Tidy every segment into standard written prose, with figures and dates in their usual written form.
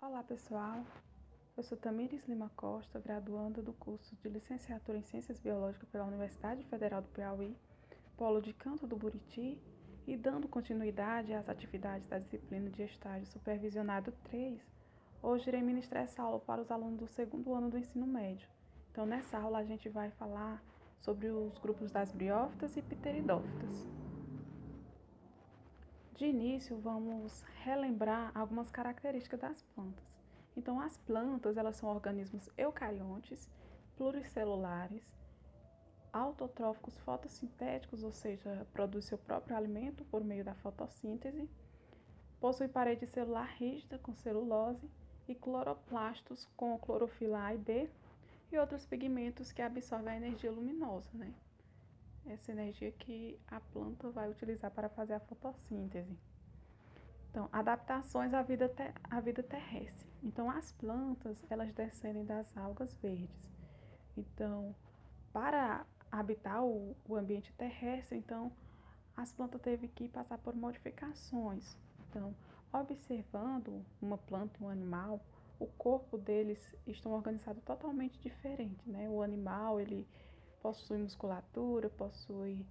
Olá pessoal, eu sou Tamires Lima Costa, graduanda do curso de Licenciatura em Ciências Biológicas pela Universidade Federal do Piauí, Polo de Canto do Buriti, e dando continuidade às atividades da disciplina de estágio supervisionado 3, hoje irei ministrar essa aula para os alunos do segundo ano do ensino médio. Então nessa aula a gente vai falar sobre os grupos das briófitas e pteridófitas. De início, vamos relembrar algumas características das plantas. Então, as plantas, elas são organismos eucariontes, pluricelulares, autotróficos fotossintéticos, ou seja, produz seu próprio alimento por meio da fotossíntese, possui parede celular rígida com celulose e cloroplastos com clorofila A e B e outros pigmentos que absorvem a energia luminosa, né? Essa energia que a planta vai utilizar para fazer a fotossíntese. Então, adaptações à vida terrestre. Então, as plantas, elas descendem das algas verdes. Então, para habitar o ambiente terrestre, então, as plantas teve que passar por modificações. Então, observando uma planta e um animal, o corpo deles estão organizados totalmente diferente, né? O animal, ele possui musculatura, possui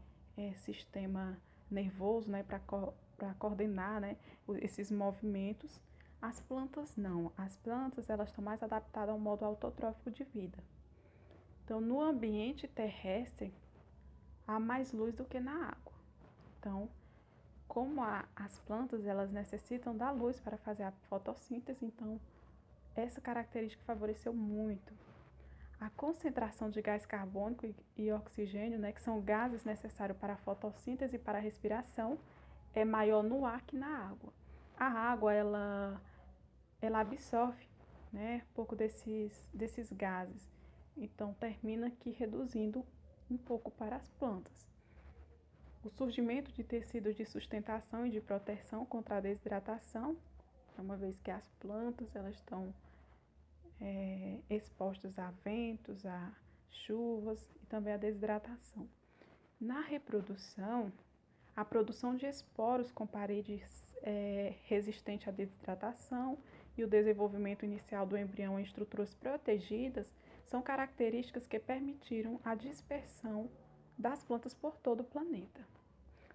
sistema nervoso, né, para coordenar, né, esses movimentos. As plantas não. As plantas, elas estão mais adaptadas ao modo autotrófico de vida. Então, no ambiente terrestre, há mais luz do que na água. Então, como as plantas, elas necessitam da luz para fazer a fotossíntese, então essa característica favoreceu muito. A concentração de gás carbônico e oxigênio, né, que são gases necessários para a fotossíntese e para a respiração, é maior no ar que na água. A água, ela absorve, né, pouco desses gases. Então, termina aqui reduzindo um pouco para as plantas. O surgimento de tecidos de sustentação e de proteção contra a desidratação, uma vez que as plantas, elas estão expostas a ventos, a chuvas e também a desidratação. Na reprodução, a produção de esporos com paredes resistentes à desidratação e o desenvolvimento inicial do embrião em estruturas protegidas são características que permitiram a dispersão das plantas por todo o planeta.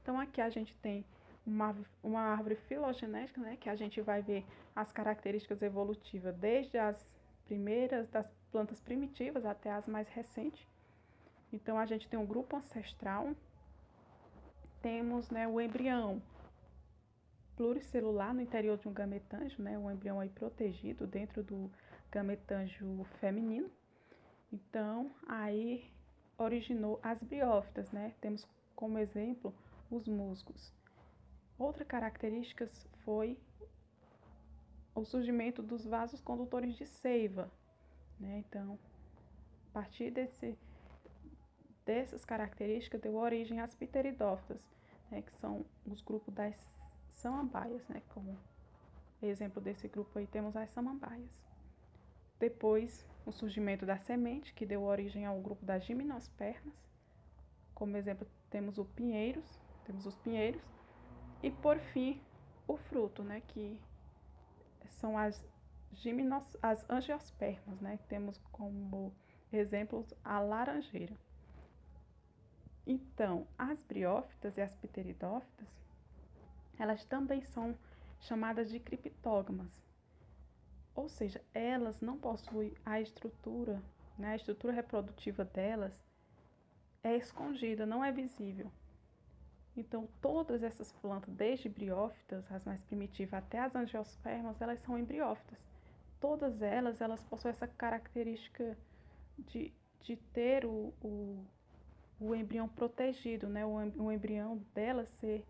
Então aqui a gente tem uma árvore filogenética, né, que a gente vai ver as características evolutivas desde as primeiras das plantas primitivas até as mais recentes. Então a gente tem um grupo ancestral, temos, né, o embrião pluricelular no interior de um gametângio, né, um embrião aí protegido dentro do gametângio feminino. Então aí originou as briófitas, né? Temos como exemplo os musgos. Outra característica foi o surgimento dos vasos condutores de seiva, né? Então, a partir dessas características deu origem às pteridófitas, né? Que são os grupos das samambaias, né? Como exemplo desse grupo aí temos as samambaias. Depois, o surgimento da semente, que deu origem ao grupo das gimnospermas. Como exemplo, temos os pinheiros. E, por fim, o fruto, né, que são as angiospermas, né? Temos como exemplos a laranjeira. Então, as briófitas e as pteridófitas, elas também são chamadas de criptógamas. Ou seja, elas não possuem a estrutura, né? A estrutura reprodutiva delas é escondida, não é visível. Então, todas essas plantas, desde briófitas, as mais primitivas, até as angiospermas, elas são embriófitas. Todas elas possuem essa característica de ter o embrião protegido, né? O embrião dela ser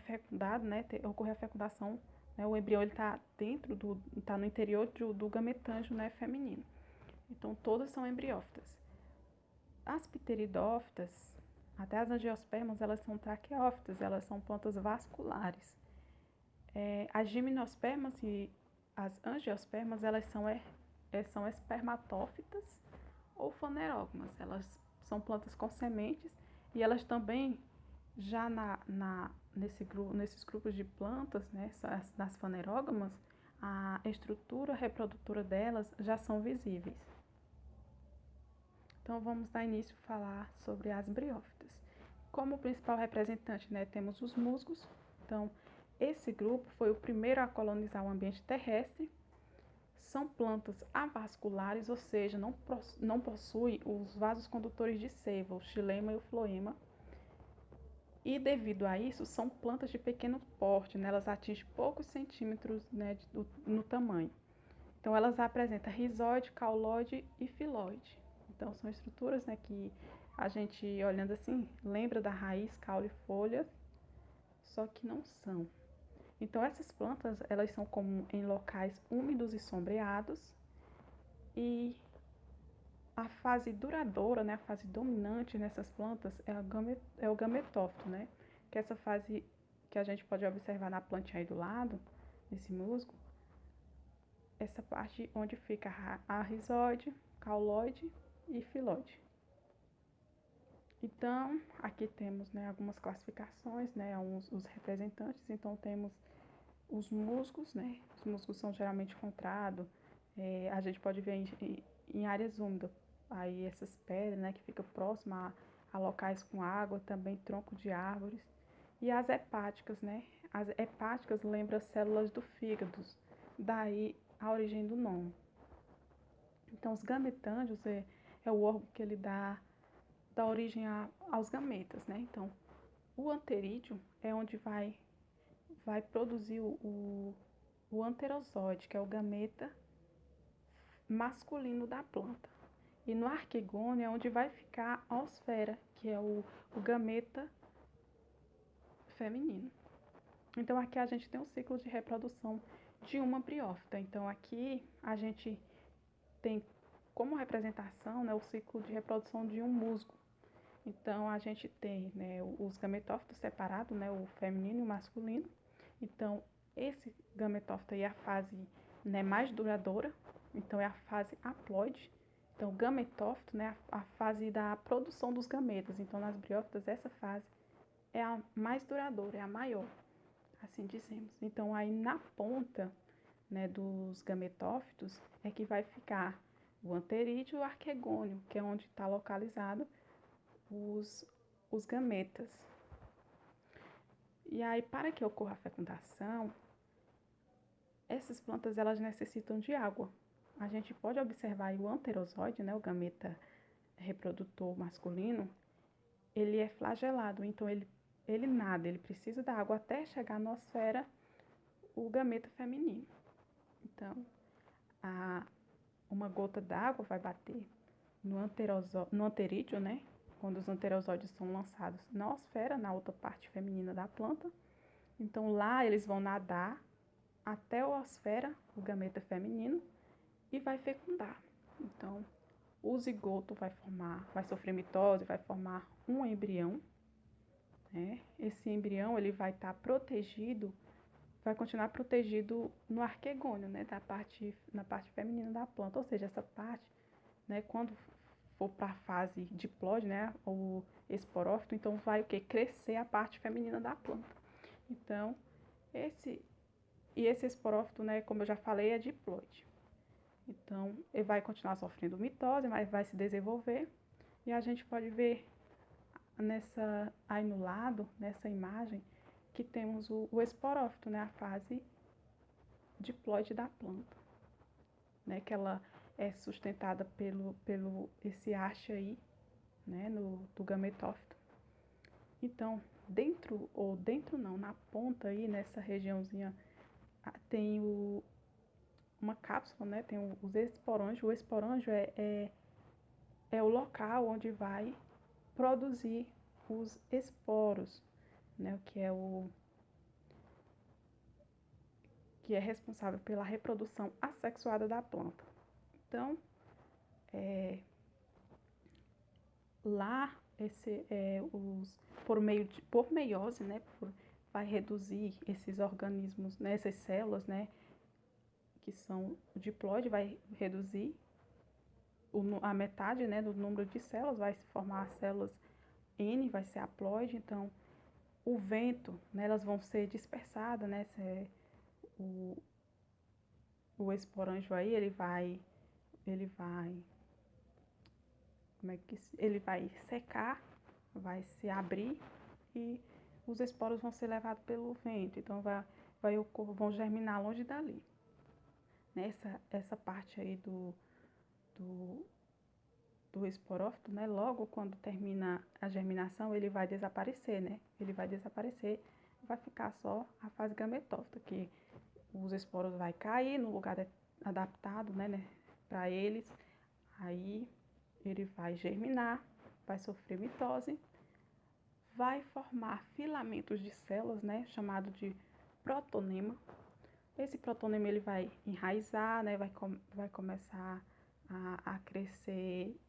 fecundado, né? Ocorrer a fecundação, né? O embrião está está no interior do gametângio, né, feminino. Então, todas são embriófitas. As pteridófitas, até as angiospermas, elas são traqueófitas, elas são plantas vasculares. As gimnospermas e as angiospermas, elas são espermatófitas ou fanerógamas. Elas são plantas com sementes e elas também, já nesses grupos de plantas, né, nas fanerógamas, a estrutura reprodutora delas já são visíveis. Então vamos dar início a falar sobre as briófitas. Como principal representante, temos os musgos. Então esse grupo foi o primeiro a colonizar o ambiente terrestre. São plantas avasculares, ou seja, não possui os vasos condutores de seiva, o xilema e o floema. E devido a isso, são plantas de pequeno porte, elas atingem poucos centímetros no tamanho. Então elas apresentam rizóide, cauloide e filóide. Então são estruturas que a gente, olhando assim, lembra da raiz, caule e folhas, só que não são. Então essas plantas, elas são comuns em locais úmidos e sombreados, e a fase duradoura, a fase dominante nessas plantas é o gametófito, que é essa fase que a gente pode observar na plantinha aí do lado, nesse musgo, essa parte onde fica a rizóide, cauloide e filóide. Então, aqui temos algumas classificações, os representantes. Então, temos os musgos, Os musgos são geralmente encontrados, a gente pode ver em áreas úmidas, aí essas pedras, que ficam próximas a locais com água, também tronco de árvores. E as hepáticas, As hepáticas lembram células do fígado, daí a origem do nome. Então, os gametândios é o órgão que ele dá origem aos gametas, Então, o anterídeo é onde vai produzir o anterozóide, que é o gameta masculino da planta. E no arquegônio é onde vai ficar a osfera, que é o gameta feminino. Então aqui a gente tem um ciclo de reprodução de uma briófita. Então aqui a gente tem como representação o ciclo de reprodução de um musgo. Então a gente tem os gametófitos separados, o feminino e o masculino. Então esse gametófito aí é a fase mais duradoura, então é a fase haploide. Então o gametófito, a fase da produção dos gametas. Então nas briófitas essa fase é a mais duradoura, é a maior, assim dizemos. Então aí na ponta dos gametófitos é que vai ficar o anterídeo e o arquegônio, que é onde está localizado os gametas. E aí, para que ocorra a fecundação, essas plantas elas necessitam de água. A gente pode observar aí o anterozóide, o gameta reprodutor masculino, ele é flagelado, então ele nada, ele precisa da água até chegar na nosfera o gameta feminino. Então, uma gota d'água vai bater no anterídeo, quando os anterozóides são lançados na osfera, na outra parte feminina da planta. Então lá eles vão nadar até a osfera, o gameta feminino, e vai fecundar. Então o zigoto vai sofrer mitose, vai formar um embrião. Esse embrião ele vai estar protegido, vai continuar protegido no arquegônio, na parte feminina da planta. Ou seja, essa parte, quando for para a fase diploide, o esporófito, então vai crescer a parte feminina da planta. Então, esse esporófito, como eu já falei, é diploide. Então, ele vai continuar sofrendo mitose, mas vai se desenvolver. E a gente pode ver aí no lado, nessa imagem, que temos o esporófito, a fase diploide da planta, que ela é sustentada pelo esse haste aí, do gametófito. Então, dentro não, na ponta aí, nessa regiãozinha, tem uma cápsula, tem os esporângios. O esporângio é o local onde vai produzir os esporos, que é responsável pela reprodução assexuada da planta. Então, lá por meiose, vai reduzir esses organismos, essas células, que são o diploide, vai reduzir a metade, do número de células, vai se formar as células N, vai ser haploide. Então, o vento, elas vão ser dispersadas, o esporanjo aí, ele vai, ele vai secar, vai se abrir e os esporos vão ser levados pelo vento, então vão germinar longe dali. Essa parte aí do, do esporófito, né? Logo quando termina a germinação, ele vai desaparecer, né? Ele vai desaparecer, vai ficar só a fase gametófita, que os esporos vai cair no lugar adaptado, né, para eles. Aí ele vai germinar, vai sofrer mitose, vai formar filamentos de células, né, chamado de protonema. Esse protonema ele vai enraizar, né, vai começar a crescer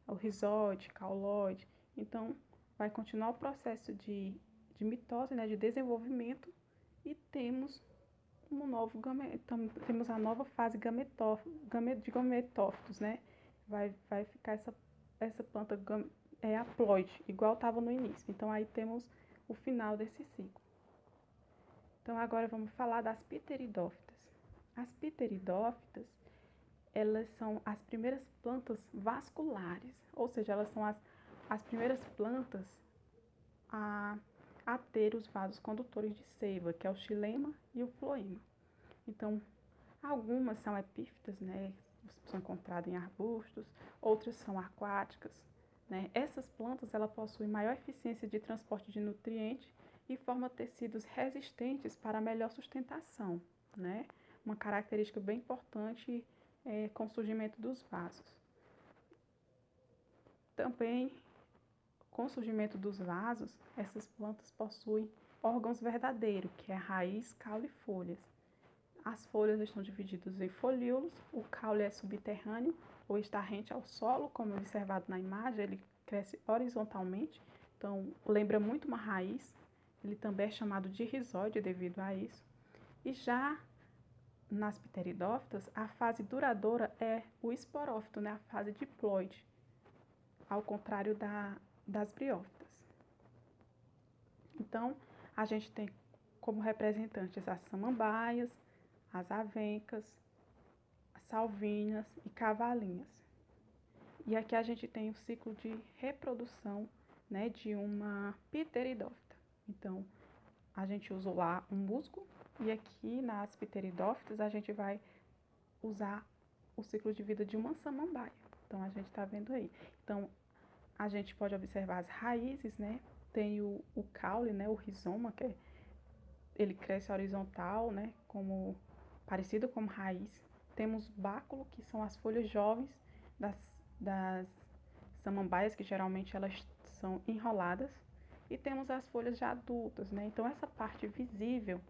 o rizóide, cauloide. Então, vai continuar o processo de mitose, né, de desenvolvimento, e temos temos a nova fase de gametófitos, né? Vai ficar essa planta haploide, igual estava no início. Então, aí temos o final desse ciclo. Então, agora vamos falar das pteridófitas. As pteridófitas, elas são as primeiras plantas vasculares, ou seja, elas são as primeiras plantas a ter os vasos condutores de seiva, que é o xilema e o floema. Então, algumas são epífitas, né? São encontradas em arbustos, outras são aquáticas, né? Essas plantas ela possuem maior eficiência de transporte de nutrientes e formam tecidos resistentes para melhor sustentação, né? Uma característica bem importante com o surgimento dos vasos. Também, com o surgimento dos vasos, essas plantas possuem órgãos verdadeiros, que é raiz, caule e folhas. As folhas estão divididas em folíolos, o caule é subterrâneo ou está rente ao solo, como observado na imagem, ele cresce horizontalmente, então lembra muito uma raiz, ele também é chamado de rizóide devido a isso. E já nas pteridófitas, a fase duradoura é o esporófito, né? A fase diploide, ao contrário das briófitas. Então, a gente tem como representantes as samambaias, as avencas, as salvinhas e cavalinhas. E aqui a gente tem o ciclo de reprodução, né, de uma pteridófita. Então, a gente usou lá um musgo e aqui nas pteridófitas a gente vai usar o ciclo de vida de uma samambaia. Então, a gente está vendo aí. Então, a gente pode observar as raízes, né? Tem o caule, né, o rizoma, ele cresce horizontal, né, parecido com raiz. Temos báculo, que são as folhas jovens das samambaias, que geralmente elas são enroladas. E temos as folhas já adultas, né? Então, essa parte visível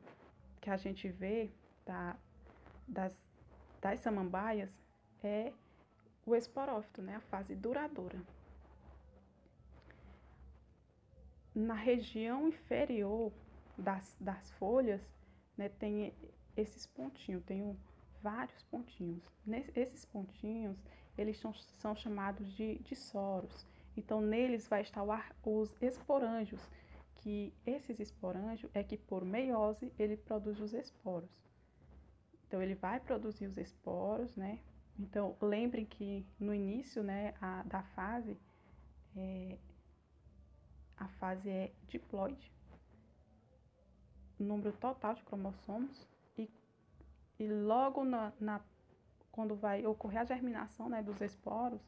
que a gente vê das samambaias é o esporófito, né? A fase duradoura. Na região inferior das folhas, né, tem esses pontinhos, tem vários pontinhos. Esses pontinhos, eles são chamados de soros. Então, neles vai estar os esporângios, que esses esporângios é que por meiose ele produz os esporos. Então, ele vai produzir os esporos, né? Então, lembrem que no início, né, da fase, a fase é diploide, número total de cromossomos, e logo quando vai ocorrer a germinação, né, dos esporos,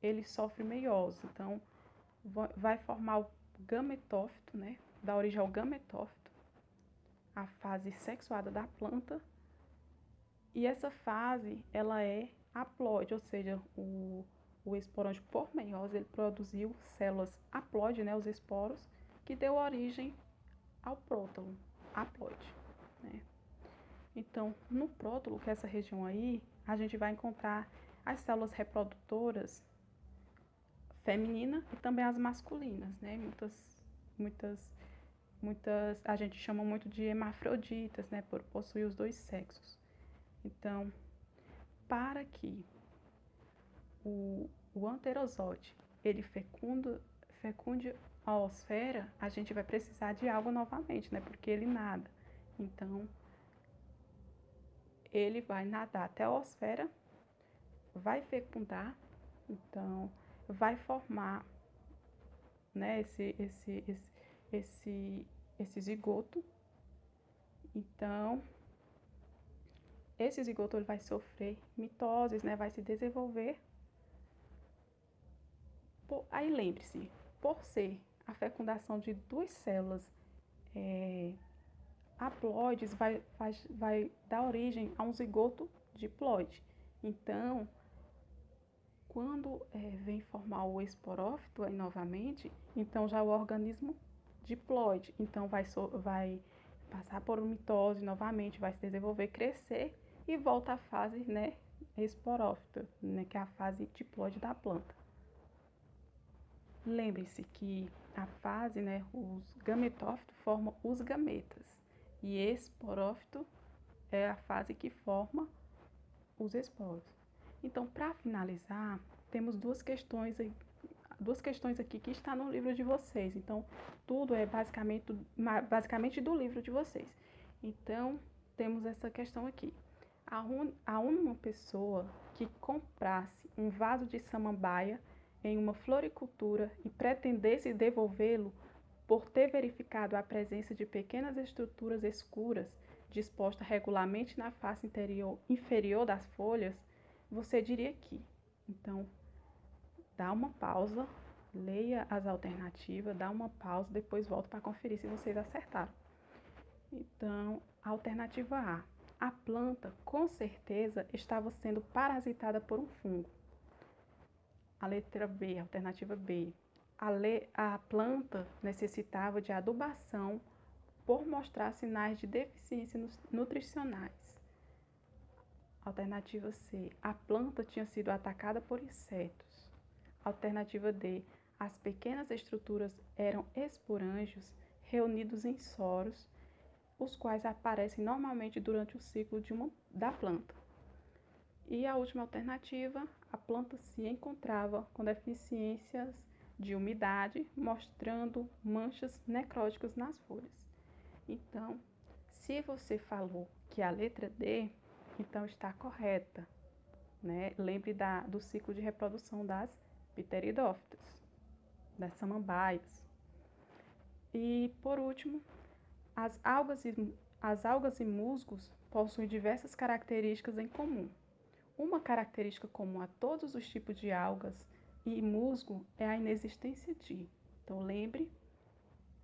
ele sofre meiose. Então, vai formar o gametófito, né, da origem ao gametófito, a fase sexuada da planta. E essa fase, ela é haploide, ou seja, o esporângio por meiose, ele produziu células haploide, né, os esporos, que deu origem ao prótalo, haploide, né? Então, no prótalo, que é essa região aí, a gente vai encontrar as células reprodutoras femininas e também as masculinas, né? Muitas a gente chama muito de hermafroditas, né? Por possuir os dois sexos. Então, para que o anterozote ele fecunde a oosfera, a gente vai precisar de água novamente, né? Porque ele nada. Então, ele vai nadar até a osfera, vai fecundar, então vai formar, né, esse zigoto. Então, esse zigoto ele vai sofrer mitoses, né, vai se desenvolver. Aí lembre-se, por ser a fecundação de duas células haploides, vai dar origem a um zigoto diploide. Então, quando vem formar o esporófito aí novamente, então já é o organismo diploide. Então vai passar por mitose novamente, vai se desenvolver, crescer e volta à fase, né, esporófita, né, que é a fase diploide da planta. Lembre-se que a fase, né, os gametófitos formam os gametas e esporófito é a fase que forma os esporos. Então, para finalizar, temos duas questões aqui que está no livro de vocês. Então, tudo é basicamente do livro de vocês. Então, temos essa questão aqui. A uma pessoa que comprasse um vaso de samambaia em uma floricultura e pretendesse devolvê-lo por ter verificado a presença de pequenas estruturas escuras dispostas regularmente na face inferior das folhas, você diria que. Então, dá uma pausa, leia as alternativas, dá uma pausa, depois volta para conferir se vocês acertaram. Então, alternativa A. A planta, com certeza, estava sendo parasitada por um fungo. A letra B, alternativa B. A planta necessitava de adubação por mostrar sinais de deficiência nutricionais. Alternativa C. A planta tinha sido atacada por insetos. Alternativa D. As pequenas estruturas eram esporângios reunidos em soros, os quais aparecem normalmente durante o ciclo da planta. E a última alternativa, a planta se encontrava com deficiências de umidade, mostrando manchas necróticas nas folhas. Então, se você falou que a letra D, então está correta, né? Lembre do ciclo de reprodução das pteridófitas, das samambaias. E, por último, as algas e musgos possuem diversas características em comum. Uma característica comum a todos os tipos de algas e musgo é a inexistência de. Então, lembre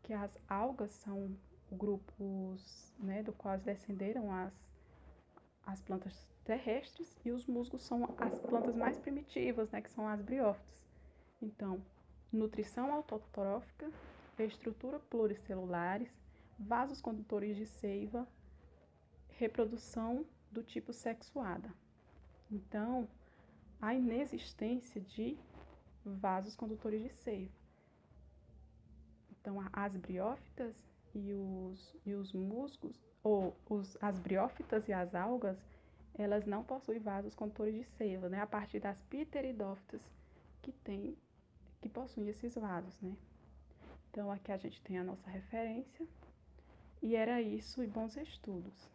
que as algas são grupos, né, do qual descenderam as plantas terrestres, e os musgos são as plantas mais primitivas, né, que são as briófitas. Então, nutrição autotrófica, estrutura pluricelulares, vasos condutores de seiva, reprodução do tipo sexuada. Então, a inexistência de vasos condutores de seiva. Então, as briófitas e os musgos, as briófitas e as algas, elas não possuem vasos condutores de seiva, né? A partir das pteridófitas que possuem esses vasos, né? Então, aqui a gente tem a nossa referência. E era isso, e bons estudos.